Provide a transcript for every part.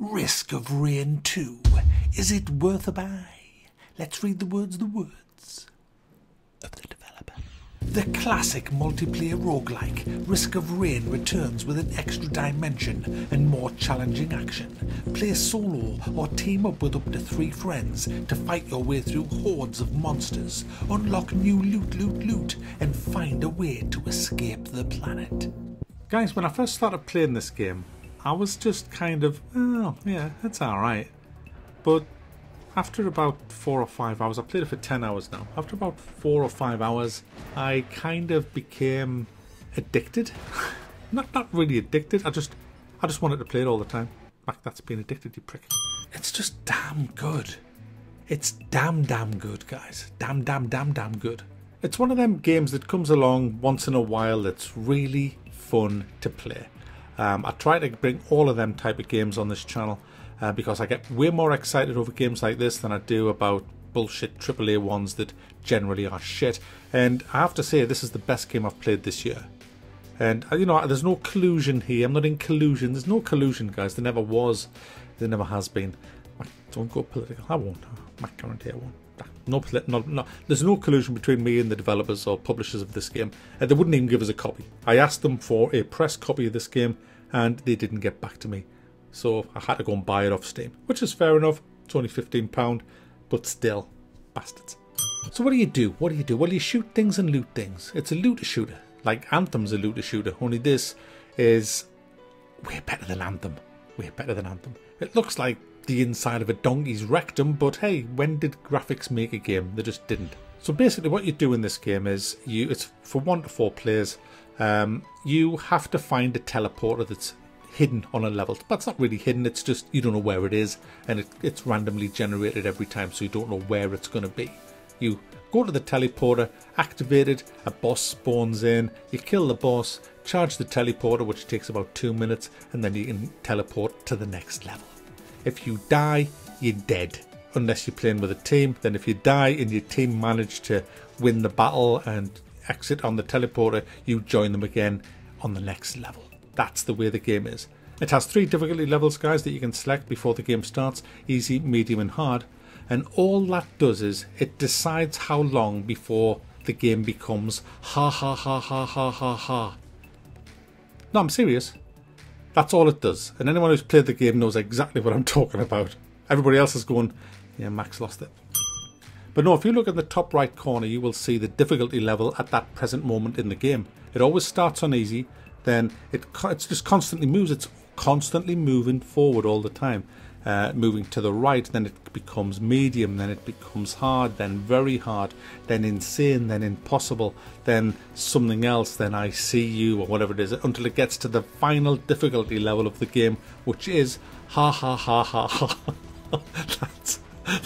Risk of Rain 2. Is it worth a buy? Let's read the words of the developer. The classic multiplayer roguelike, Risk of Rain returns with an extra dimension and more challenging action. Play solo or team up with up to 3 friends to fight your way through hordes of monsters, unlock new loot, and find a way to escape the planet. Guys, when I first started playing this game, I was just kind of, oh yeah, it's alright. But after about 4 or 5 hours, I played it for 10 hours now. After about 4 or 5 hours, I kind of became addicted. not really addicted. I just wanted to play it all the time. Like, that's being addicted, you prick. It's just damn good. It's damn good, guys. Damn good. It's one of them games that comes along once in a while that's really fun to play. I try to bring all of them type of games on this channel because I get way more excited over games like this than I do about bullshit AAA ones that generally are shit. And I have to say, this is the best game I've played this year. And you know, there's no collusion here. I'm not in collusion. There's no collusion, guys. There never was. There never has been. Don't go political. I won't. I guarantee I won't. No, there's no collusion between me and the developers or publishers of this game. They wouldn't even give us a copy. I asked them for a press copy of this game and they didn't get back to me. So I had to go and buy it off Steam, which is fair enough. It's only £15, but still, bastards. So what do you do? Well, you shoot things and loot things. It's a looter shooter. Like Anthem's a looter shooter, only this is way better than Anthem. Way better than Anthem. It looks like the inside of a donkey's rectum, but hey, when did graphics make a game? They just didn't. So basically what you do in this game is, it's for 1 to 4 players, you have to find a teleporter that's hidden on a level. But it's not really hidden, it's just you don't know where it is, and it's randomly generated every time, so you don't know where it's going to be. You go to the teleporter, activate it, a boss spawns in, you kill the boss, charge the teleporter, which takes about 2 minutes, and then you can teleport to the next level. If you die, you're dead. Unless you're playing with a team, then if you die and your team managed to win the battle and exit on the teleporter, you join them again on the next level. That's the way the game is. It has 3 difficulty levels, guys, that you can select before the game starts: easy, medium and hard. And all that does is it decides how long before the game becomes ha ha ha ha ha ha ha. No, I'm serious. That's all it does. And anyone who's played the game knows exactly what I'm talking about. Everybody else is going, yeah, Max lost it. But no, if you look at the top right corner, you will see the difficulty level at that present moment in the game. It always starts on easy, then it just constantly moves. It's constantly moving forward all the time. Moving to the right, then it becomes medium, then it becomes hard, then very hard, then insane, then impossible, then something else, then I see you, or whatever it is, until it gets to the final difficulty level of the game, which is ha ha ha ha ha.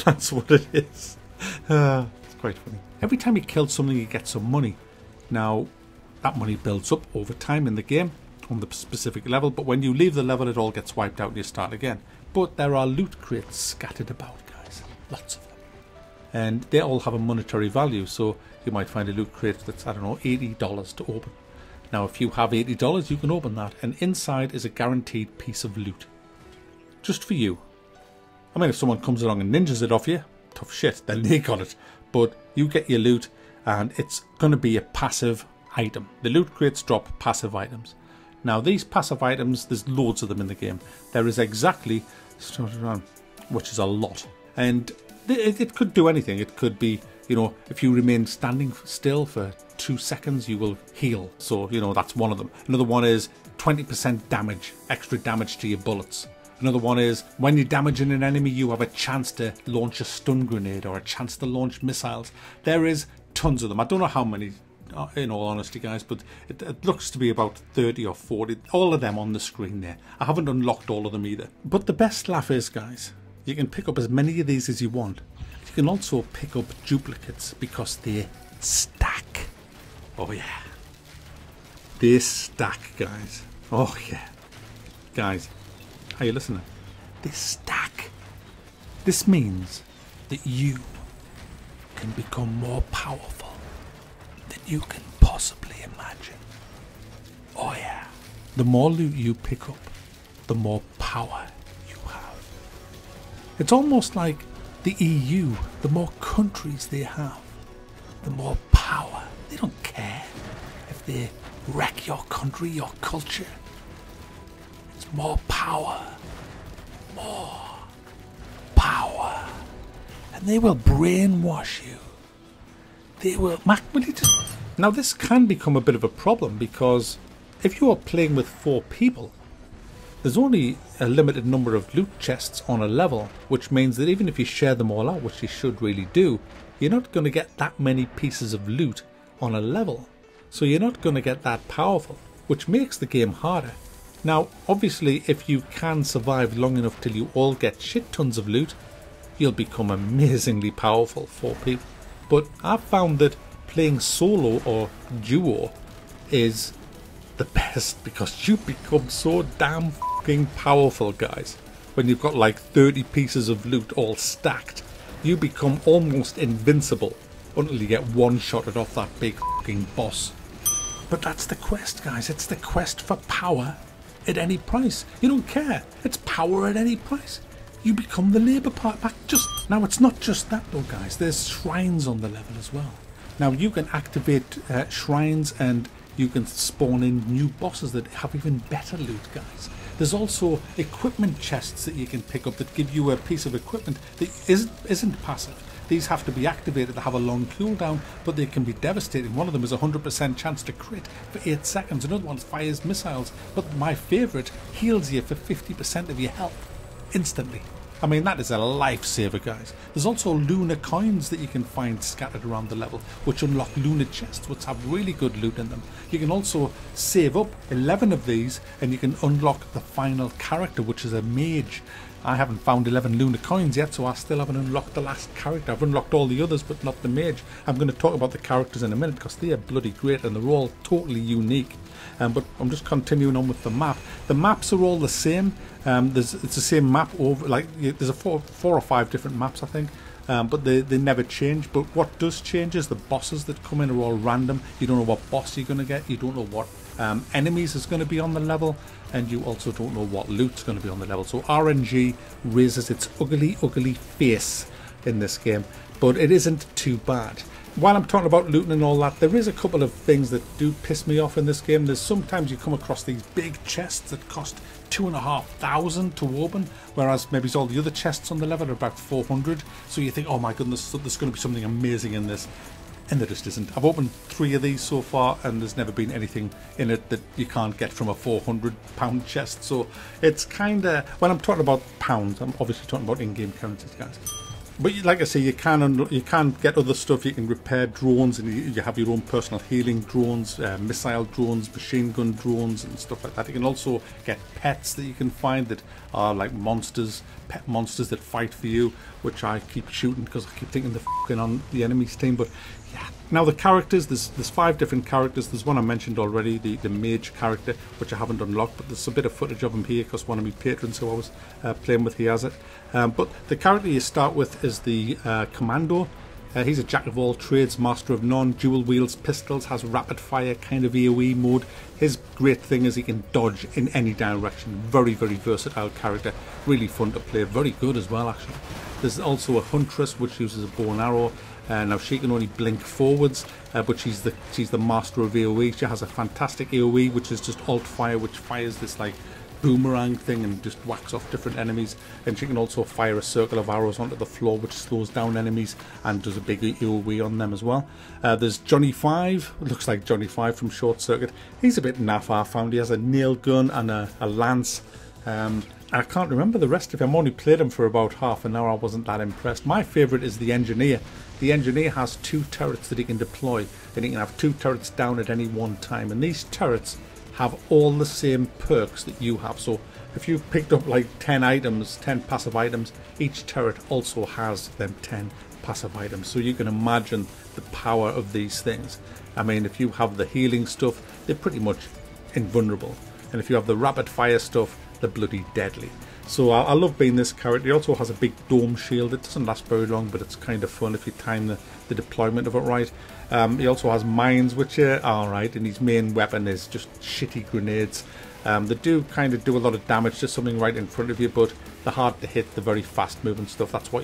That's what it is. It's quite funny. Every time you kill something, you get some money. Now, that money builds up over time in the game on the specific level, but when you leave the level, it all gets wiped out and you start again. But there are loot crates scattered about, guys. Lots of them. And they all have a monetary value. So you might find a loot crate that's, I don't know, $80 to open. Now, if you have $80, you can open that. And inside is a guaranteed piece of loot. Just for you. I mean, if someone comes along and ninjas it off you, tough shit, then they got it. But you get your loot and it's going to be a passive item. The loot crates drop passive items. Now, these passive items, there's loads of them in the game. There is exactly, which is a lot. And it could do anything. It could be, you know, if you remain standing still for 2 seconds, you will heal. So, you know, that's one of them. Another one is 20% damage, extra damage to your bullets. Another one is when you're damaging an enemy, you have a chance to launch a stun grenade or a chance to launch missiles. There is tons of them. I don't know how many, in all honesty, guys, but it looks to be about 30 or 40, all of them on the screen there. I haven't unlocked all of them either. But the best laugh is, guys, you can pick up as many of these as you want. You can also pick up duplicates because they stack. Oh yeah. They stack, guys. Oh yeah. Guys, are you listening? They stack. This means that you can become more powerful than you can possibly imagine. Oh yeah. The more loot you pick up, the more power you have. It's almost like the EU. The more countries they have, the more power. They don't care if they wreck your country, your culture. It's more power. More power. And they will brainwash you. They will... Mac, will you just... Now this can become a bit of a problem, because if you are playing with 4 people, there's only a limited number of loot chests on a level, which means that even if you share them all out, which you should really do, you're not going to get that many pieces of loot on a level. So you're not going to get that powerful, which makes the game harder. Now, obviously, if you can survive long enough till you all get shit tons of loot, you'll become amazingly powerful for people. But I've found that playing solo or duo is the best, because you become so damn fucking powerful, guys. When you've got like 30 pieces of loot all stacked, you become almost invincible until you get one-shotted off that big fucking boss. But that's the quest, guys. It's the quest for power at any price. You don't care. It's power at any price. You become the Labour Party back. Now, it's not just that though, guys. There's shrines on the level as well. Now, you can activate shrines, and you can spawn in new bosses that have even better loot, guys. There's also equipment chests that you can pick up that give you a piece of equipment that isn't passive. These have to be activated. They have a long cooldown, but they can be devastating. One of them is a 100% chance to crit for 8 seconds. Another one fires missiles. But my favourite heals you for 50% of your health instantly. I mean, that is a lifesaver, guys. There's also lunar coins that you can find scattered around the level, which unlock lunar chests, which have really good loot in them. You can also save up 11 of these, and you can unlock the final character, which is a mage. I haven't found 11 lunar coins yet, so I still haven't unlocked the last character. I've unlocked all the others, but not the mage. I'm going to talk about the characters in a minute, because they are bloody great, and they're all totally unique. But I'm just continuing on with the map. The maps are all the same. It's the same map over, like, there's a four or five different maps, I think. But they never change. But what does change is the bosses that come in are all random. You don't know what boss you're going to get. You don't know what enemies is going to be on the level. And you also don't know what loot's going to be on the level. So RNG raises its ugly, ugly face in this game. But it isn't too bad. While I'm talking about looting and all that, there is a couple of things that do piss me off in this game. There's sometimes you come across these big chests that cost 2,500 to open, whereas maybe all the other chests on the level are about 400. So you think, oh my goodness, there's going to be something amazing in this. And there just isn't. I've opened 3 of these so far, and there's never been anything in it that you can't get from a £400 chest. So it's kind of, when I'm talking about pounds, I'm obviously talking about in-game currencies, guys. But like I say, you can get other stuff. You can repair drones, and you have your own personal healing drones, missile drones, machine gun drones, and stuff like that. You can also get pets that you can find that are like monsters, pet monsters that fight for you, which I keep shooting because I keep thinking they're f***ing on the enemy's team. But yeah. Now the characters, there's 5 different characters. There's one I mentioned already, the mage character, which I haven't unlocked, but there's a bit of footage of him here because one of my patrons who I was playing with, he has it. But the character you start with is the Commando. He's a jack of all trades, master of none, dual wields pistols, has rapid fire kind of AoE mode. His great thing is he can dodge in any direction. Very, very versatile character, really fun to play, very good as well actually. There's also a Huntress, which uses a bow and arrow. Now she can only blink forwards, but she's the master of AoE. She has a fantastic AoE, which is just alt fire, which fires this like boomerang thing and just whacks off different enemies. And she can also fire a circle of arrows onto the floor, which slows down enemies and does a big AoE on them as well. There's Johnny 5, looks like Johnny 5 from Short Circuit. He's a bit naff, I found. He has a nail gun and a lance. I can't remember the rest of him. I only played him for about half an hour. I wasn't that impressed. My favourite is the Engineer. The Engineer has 2 turrets that he can deploy, and he can have 2 turrets down at any one time. And these turrets have all the same perks that you have. So if you've picked up like 10 items, 10 passive items, each turret also has them 10 passive items. So you can imagine the power of these things. I mean, if you have the healing stuff, they're pretty much invulnerable. And if you have the rapid fire stuff, they're bloody deadly. So I love being this character. He also has a big dome shield. It doesn't last very long, but it's kind of fun if you time the deployment of it right. He also has mines, which are alright, and his main weapon is just shitty grenades. They do kind of do a lot of damage to something right in front of you, but They're hard to hit, they're very fast moving stuff. That's what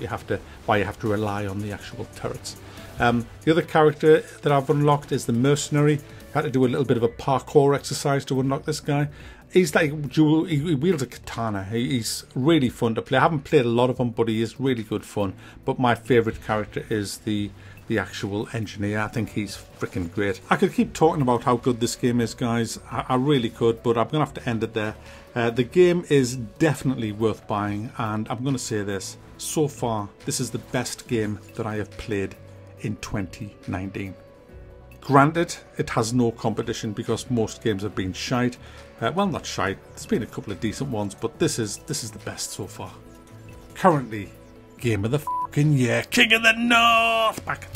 why you have to rely on the actual turrets. The other character that I've unlocked is the Mercenary. I had to do a little bit of a parkour exercise to unlock this guy. He's like dual, he wields a katana. He's really fun to play. I haven't played a lot of him, but he is really good fun. But my favourite character is the actual engineer. I think he's freaking great. I could keep talking about how good this game is, guys. I really could, but I'm going to have to end it there. The game is definitely worth buying, and I'm going to say this. So far, this is the best game that I have played in 2019. Granted, it has no competition because most games have been shite. Well, not shite. There's been a couple of decent ones, but this is the best so far. Currently, Game of the fucking Year, King of the North. Back.